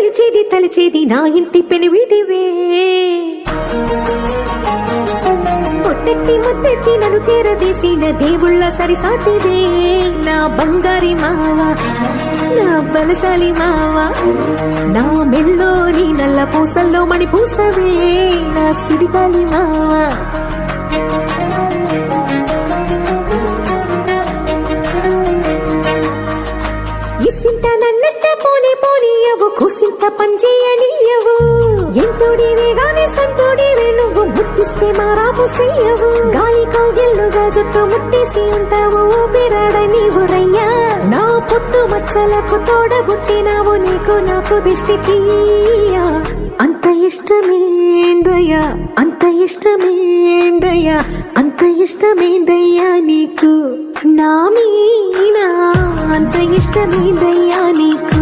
తలిచేది నా ఇంటి పెనివిటివే పొట్టెట్టి ముద్దెట్టి నన్ను చేరదీసిన దేవుళ్ళ సరిసాటివే నా బంగారి మావా నా బలశాలి మావా నా మెల్లోని నల్ల పూసల్లో మణి పూసవే నా సిరిగాలి మావా ఇసింత నన్నట్ట పోనీయవు కుసింత పంచేయనీయవు ఎంతోడివే గాని సంతోడివే నువ్వు ముట్టిస్తే మారాపు చెయ్యవు గాలి కౌగిల్లుగా జట్టు ముట్టేసి ఉంటావు ఊపిరాడ నీవు రయ్యా నా పుట్టు మచ్చలకు తోడబుట్టినావు నీకు నాకు దిష్టికి అంత ఇష్టమేందయ్యా అంత ఇష్టమేందయ్యా అంత ఇష్టమేందయ్యా నీకు నా మీనా అంత ఇష్టమేందయ్యా నీకు